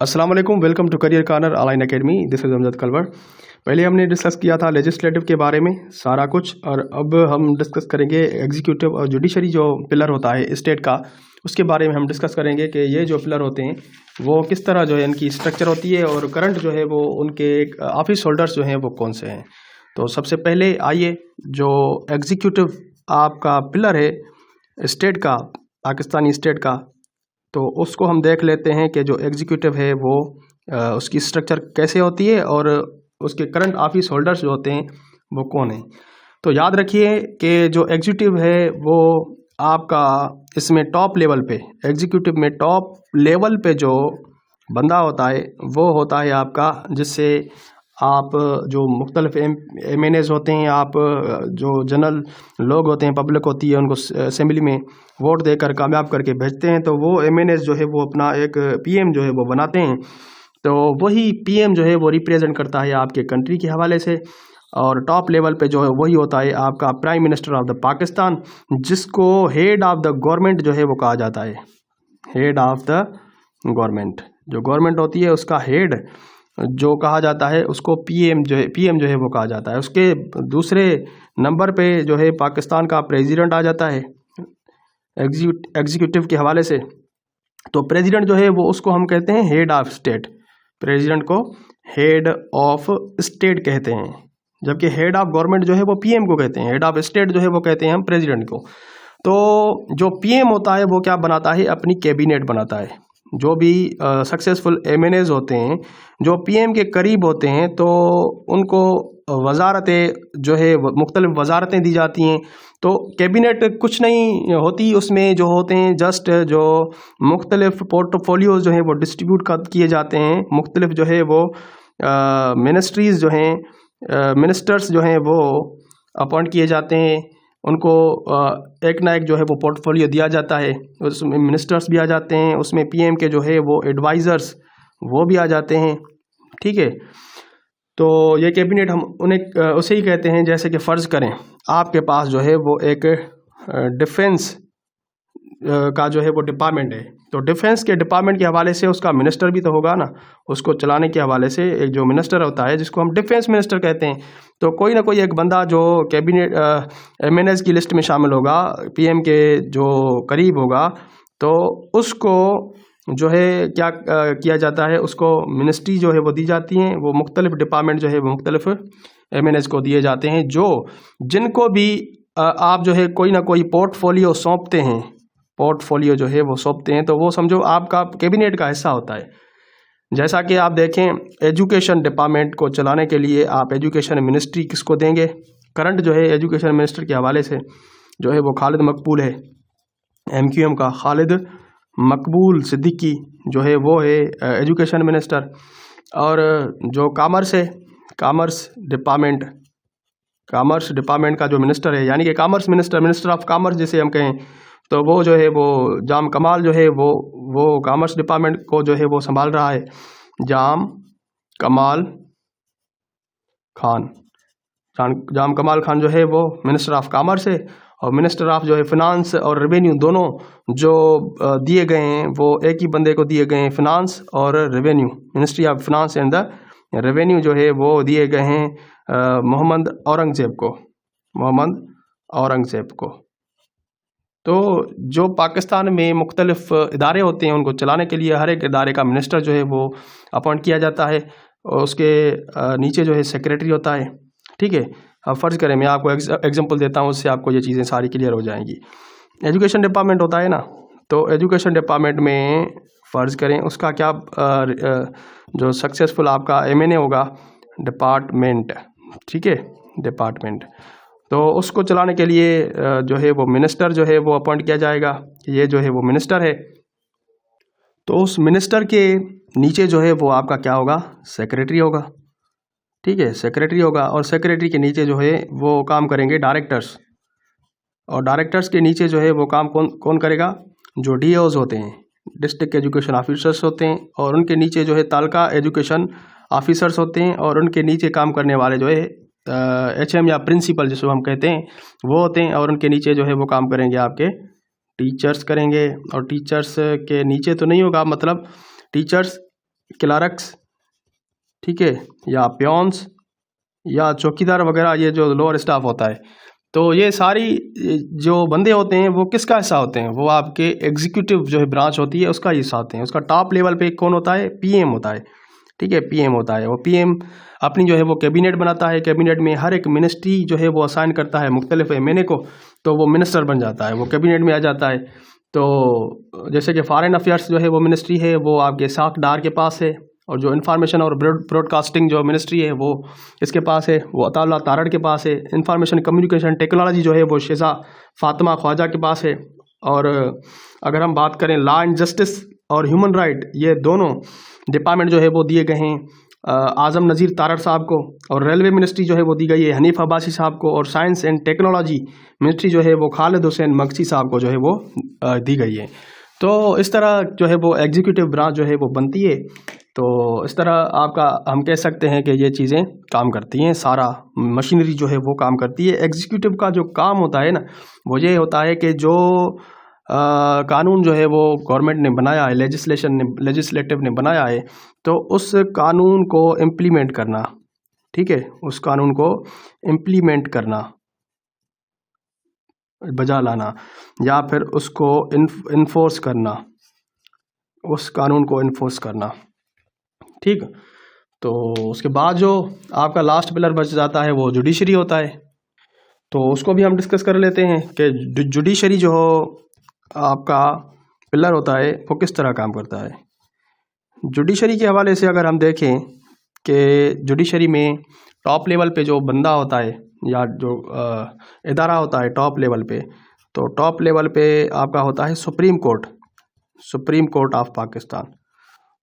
अस्सलाम वालेकुम, welcome to career corner online academy. This is Amjad Kalwar. पहले हमने डिस्कस किया था लेजिस्लेटिव के बारे में सारा कुछ, और अब हम डिस्कस करेंगे एग्जीक्यूटिव और जुडिशरी जो पिलर होता है स्टेट का, उसके बारे में हम डिस्कस करेंगे कि ये जो पिलर होते हैं वो किस तरह जो है इनकी स्ट्रक्चर होती है और करंट जो है वो उनके ऑफिस होल्डर्स जो हैं वो कौन से हैं। तो सबसे पहले आइए, जो एग्जीक्यूटिव आपका पिलर है स्टेट का, पाकिस्तानी स्टेट का, तो उसको हम देख लेते हैं कि जो एग्जीक्यूटिव है वो उसकी स्ट्रक्चर कैसे होती है और उसके करंट ऑफिस होल्डर्स जो होते हैं वो कौन है। तो याद रखिए कि जो एग्जीक्यूटिव है वो आपका इसमें टॉप लेवल पे, एग्जीक्यूटिव में टॉप लेवल पे जो बंदा होता है वो होता है आपका, जिससे आप जो मुख्तलिफ एमएनएज होते हैं, आप जो जनरल लोग होते हैं, पब्लिक होती है, उनको असेंबली में वोट देकर कामयाब करके भेजते हैं, तो वो एमएनएज जो है वो अपना एक पीएम जो है वो बनाते हैं। तो वही पीएम जो है वो रिप्रेजेंट करता है आपके कंट्री के हवाले से, और टॉप लेवल पे जो है वही होता है आपका prime minister of the Pakistan, जिसको हेड ऑफ द गवर्नमेंट जो है वो कहा जाता है। हेड ऑफ द गवर्नमेंट, जो गवर्नमेंट होती है उसका हेड जो कहा जाता है उसको पीएम जो है वो कहा जाता है। उसके दूसरे नंबर पे जो है पाकिस्तान का प्रेसिडेंट आ जाता है एग्जीक्यूटिव के हवाले से। तो प्रेसिडेंट जो है वो उसको हम कहते हैं हेड ऑफ स्टेट, प्रेसिडेंट को हेड ऑफ स्टेट कहते हैं, जबकि हेड ऑफ गवर्नमेंट जो है वो पीएम को कहते हैं, हेड ऑफ स्टेट जो है वो कहते हैं हम प्रेसिडेंट को। तो जो पीएम होता है वो क्या बनाता है, अपनी कैबिनेट बनाता है। जो भी सक्सेसफुल एमएनएज होते हैं जो पीएम के करीब होते हैं, तो उनको वजारतें जो है मुख्तलिफ वजारतें दी जाती हैं। तो कैबिनेट कुछ नहीं होती, उसमें जो होते हैं जस्ट जो मुख्तलिफ पोर्टफोलियोज जो हैं वो डिस्ट्रीब्यूट किए जाते हैं। मुख्तलिफ जो है वो मिनिस्ट्रीज़ जो हैं, मिनिस्टर्स जो हैं वो अपॉइंट किए जाते हैं, उनको एक ना एक जो है वो पोर्टफोलियो दिया जाता है। उसमें मिनिस्टर्स भी आ जाते हैं, उसमें पीएम के जो है वो एडवाइज़र्स वो भी आ जाते हैं, ठीक है। तो ये कैबिनेट हम उन्हें उसे ही कहते हैं, जैसे कि फ़र्ज़ करें आपके पास जो है वो एक डिफेंस का जो है वो डिपार्टमेंट है, तो डिफेंस के डिपार्टमेंट के हवाले से उसका मिनिस्टर भी तो होगा ना, उसको चलाने के हवाले से एक जो मिनिस्टर होता है जिसको हम डिफेंस मिनिस्टर कहते हैं। तो कोई ना कोई एक बंदा जो कैबिनेट एमएनएस की लिस्ट में शामिल होगा, पीएम के जो करीब होगा, तो उसको जो है क्या किया जाता है, उसको मिनिस्ट्री जो है वो दी जाती हैं। वो मुख्तलिफ डिपार्टमेंट जो है वो मुख्तलिफ एमएनएस को दिए जाते हैं, जो जिनको भी आप जो है कोई ना कोई पोर्टफोलियो सौंपते हैं, पोर्टफोलियो जो है वो सौंपते हैं, तो वो समझो आपका कैबिनेट का हिस्सा होता है। जैसा कि आप देखें, एजुकेशन डिपार्टमेंट को चलाने के लिए आप एजुकेशन मिनिस्ट्री किसको देंगे। करंट जो है एजुकेशन मिनिस्टर के हवाले से जो है वो खालिद मकबूल है, एमक्यूएम का खालिद मकबूल सिद्दीकी जो है वो है एजुकेशन मिनिस्टर। और जो कॉमर्स है, कॉमर्स डिपार्टमेंट का जो मिनिस्टर है, यानी कि कॉमर्स मिनिस्टर ऑफ कॉमर्स जिसे हम कहें, तो वो जो है वो जाम कमाल जो है वो कॉमर्स डिपार्टमेंट को जो है वो संभाल रहा है। जाम कमाल खान जो है वो मिनिस्टर ऑफ कॉमर्स है, और मिनिस्टर ऑफ जो है फिनांस और रेवेन्यू, दोनों जो दिए गए हैं वो एक ही बंदे को दिए गए हैं, फिनांस और revenue. Ministry of finance and the revenue जो है वो दिए गए हैं मोहम्मद औरंगज़ेब को। तो जो पाकिस्तान में मुख्तलिफ इदारे होते हैं, उनको चलाने के लिए हर एक इदारे का मिनिस्टर जो है वो अपॉइंट किया जाता है, और उसके नीचे जो है सेक्रेटरी होता है, ठीक है। अब फ़र्ज़ करें मैं आपको एग्जांपल देता हूँ, उससे आपको ये चीज़ें सारी क्लियर हो जाएंगी। एजुकेशन डिपार्टमेंट होता है ना, तो एजुकेशन डिपार्टमेंट में फ़र्ज़ करें उसका क्या जो सक्सेसफुल आपका एमएनए होगा, डिपार्टमेंट, ठीक है, डिपार्टमेंट, तो उसको चलाने के लिए जो है वो मिनिस्टर जो है वो अपॉइंट किया जाएगा। ये जो है वो मिनिस्टर है, तो उस मिनिस्टर के नीचे जो है वो आपका क्या होगा, सेक्रेटरी होगा, ठीक है, सेक्रेटरी होगा। और सेक्रेटरी के नीचे जो है वो काम करेंगे डायरेक्टर्स, और डायरेक्टर्स के नीचे जो है वो काम कौन करेगा, जो डीओज होते हैं, डिस्ट्रिक्ट एजुकेशन ऑफिसर्स होते हैं, और उनके नीचे जो है तालका एजुकेशन ऑफिसर्स होते हैं, और उनके नीचे काम करने वाले जो है एचएम या प्रिंसिपल जिसको हम कहते हैं वो होते हैं, और उनके नीचे जो है वो काम करेंगे आपके टीचर्स करेंगे। और टीचर्स के नीचे तो नहीं होगा, मतलब टीचर्स क्लार्क्स, ठीक है, या पियोन्स या चौकीदार वगैरह, ये जो लोअर स्टाफ होता है, तो ये सारी जो बंदे होते हैं वो किसका हिस्सा होते हैं? वो आपके एग्जीक्यूटिव जो है ब्रांच होती है उसका हिस्सा होते हैं। उसका टॉप लेवल पे कौन होता है? पीएम होता है, ठीक है, पीएम होता है। वो पीएम अपनी जो है वो कैबिनेट बनाता है, कैबिनेट में हर एक मिनिस्ट्री जो है वो असाइन करता है मुख्तलिफ एमएनए को, तो वो मिनिस्टर बन जाता है, वो कैबिनेट में आ जाता है। तो जैसे कि फॉरेन अफेयर्स जो है वो मिनिस्ट्री है वो आपके साख डार के पास है, और जो इन्फॉर्मेशन और ब्रॉडकास्टिंग जो मिनिस्ट्री है वो इसके पास है, वो अताउल्लाह तारड़ के पास है। इंफॉर्मेशन कम्युनिकेशन टेक्नोलॉजी जो है वो शेज़ा फातिमा ख्वाजा के पास है। और अगर हम बात करें लॉ एंड जस्टिस और ह्यूमन राइट, ये दोनों डिपार्टमेंट जो है वो दिए गए हैं आज़म नज़ीर तारड़ साहब को। और रेलवे मिनिस्ट्री जो है वो दी गई है हनीफ अब्बासी साहब को। और साइंस एंड टेक्नोलॉजी मिनिस्ट्री जो है वो खालिद हुसैन मक्सी साहब को जो है वो दी गई है। तो इस तरह जो है वो एग्जीक्यूटिव ब्रांच जो है वो बनती है। तो इस तरह आपका हम कह सकते हैं कि ये चीज़ें काम करती हैं, सारा मशीनरी जो है वो काम करती है। एग्जीक्यूटिव का जो काम होता है ना, वो ये होता है कि जो कानून जो है वो गवर्नमेंट ने बनाया है, लेजिस्लेटिव ने बनाया है, तो उस कानून को इम्प्लीमेंट करना, ठीक है, उस कानून को इम्प्लीमेंट करना, बजा लाना, या फिर उसको इन्फोर्स करना, उस कानून को इन्फोर्स करना, ठीक। तो उसके बाद जो आपका लास्ट पिलर बच जाता है वो जुडिशरी होता है। तो उसको भी हम डिस्कस कर लेते हैं कि जुडिशरी जो आपका पिलर होता है वो किस तरह काम करता है। जुडिशरी के हवाले से अगर हम देखें कि जुडिशरी में टॉप लेवल पे जो बंदा होता है या जो इदारा होता है टॉप लेवल पे, तो टॉप लेवल पे आपका होता है supreme court, supreme court of Pakistan,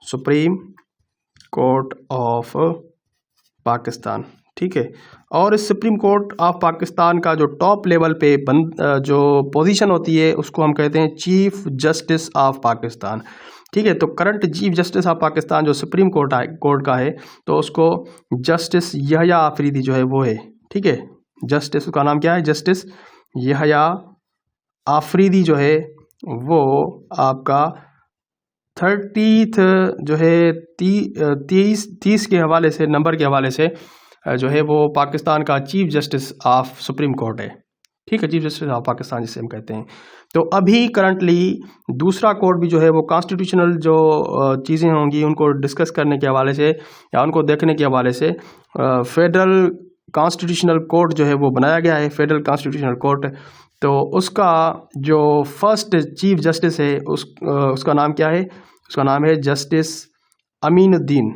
supreme court of Pakistan, ठीक है। और इस सुप्रीम कोर्ट ऑफ पाकिस्तान का जो टॉप लेवल पे जो पोजीशन होती है उसको हम कहते हैं चीफ जस्टिस ऑफ पाकिस्तान, ठीक है। तो current chief justice of Pakistan जो सुप्रीम कोर्ट का है, तो उसको जस्टिस यहया आफरीदी जो है वो है, ठीक है। जस्टिस का नाम क्या है? जस्टिस यहया आफरीदी जो है वो आपका 30 जो है 30 के हवाले से, नंबर के हवाले से जो है वो पाकिस्तान का chief justice of supreme court है, ठीक है, चीफ जस्टिस ऑफ पाकिस्तान जिसे हम कहते हैं। तो अभी करंटली दूसरा कोर्ट भी जो है वो कॉन्स्टिट्यूशनल जो चीज़ें होंगी उनको डिस्कस करने के हवाले से या उनको देखने के हवाले से फेडरल कॉन्स्टिट्यूशनल कोर्ट जो है वो बनाया गया है, फेडरल कॉन्स्टिट्यूशनल कोर्ट। तो उसका जो फर्स्ट चीफ जस्टिस है उसका नाम क्या है? उसका नाम है जस्टिस अमीनुद्दीन,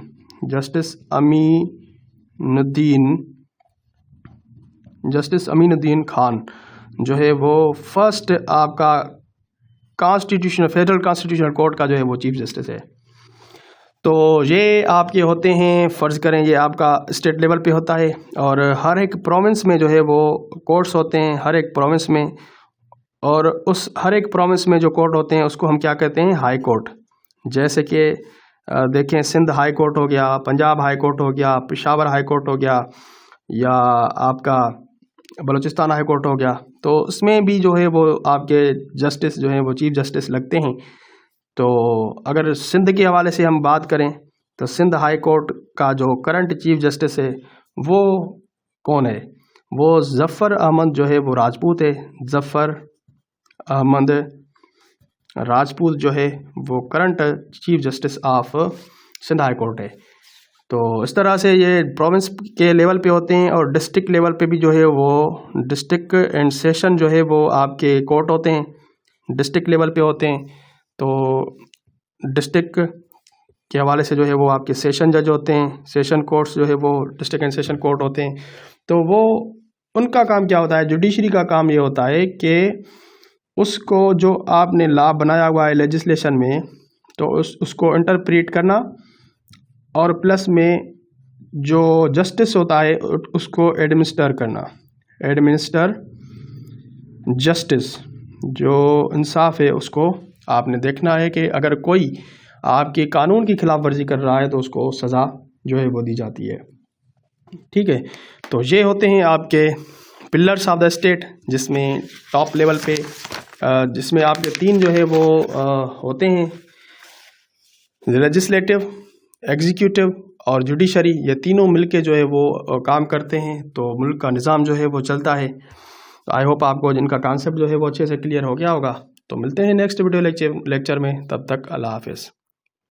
जस्टिस अमीनुद्दीन खान जो है वो फर्स्ट आपका फेडरल कॉन्स्टिट्यूशनल कोर्ट का जो है वो चीफ जस्टिस है। तो ये आपके होते हैं, फ़र्ज़ करें ये आपका स्टेट लेवल पे होता है, और हर एक प्रोविंस में जो है वो कोर्ट्स होते हैं, हर एक प्रोविंस में। और उस हर एक प्रोविंस में जो कोर्ट होते हैं उसको हम क्या कहते हैं? High court. जैसे कि देखें, सिंध हाई कोर्ट हो गया, पंजाब हाई कोर्ट हो गया, पेशावर हाई कोर्ट हो गया, या आपका बलूचिस्तान हाई कोर्ट हो गया। तो उसमें भी जो है वो आपके जस्टिस जो है वो चीफ जस्टिस लगते हैं। तो अगर सिंध के हवाले से हम बात करें तो सिंध हाई कोर्ट का जो करंट चीफ जस्टिस है वो कौन है? वो ज़फ़र अहमद जो है वो राजपूत है। ज़फ़र अहमद राजपूत जो है वो current chief justice of Sindh high court है। तो इस तरह से ये प्रोविंस के लेवल पे होते हैं, और डिस्ट्रिक्ट लेवल पे भी जो है वो डिस्ट्रिक्ट एंड सेशन जो है वो आपके कोर्ट होते हैं, डिस्ट्रिक्ट लेवल पे होते हैं। तो डिस्ट्रिक्ट के हवाले से जो है वो आपके सेशन जज होते हैं, सेशन कोर्ट्स जो है वो डिस्ट्रिक्ट एंड सेशन कोर्ट होते हैं। तो वो उनका काम क्या होता है? जुडिशरी का काम ये होता है कि उसको जो आपने लॉ बनाया हुआ है लेजिस्लेशन में, तो उसको इंटरप्रेट करना, और प्लस में जो जस्टिस होता है उसको एडमिनिस्टर करना, एडमिनिस्टर जस्टिस, जो इंसाफ है उसको आपने देखना है कि अगर कोई आपके कानून की खिलाफ वर्जी कर रहा है तो उसको सज़ा जो है वो दी जाती है, ठीक है। तो ये होते हैं आपके पिलर्स ऑफ द स्टेट, जिसमें टॉप लेवल पे जिसमें आपके 3 जो है वो होते हैं, लेजिस्लेटिव, एग्जीक्यूटिव और जुडिशरी, ये तीनों मिलके जो है वो काम करते हैं, तो मुल्क का निज़ाम जो है वो चलता है। तो आई होप आपको इनका कॉन्सेप्ट जो है वो अच्छे से क्लियर हो गया होगा। तो मिलते हैं नेक्स्ट वीडियो लेक्चर में, तब तक अल्लाह हाफिज़।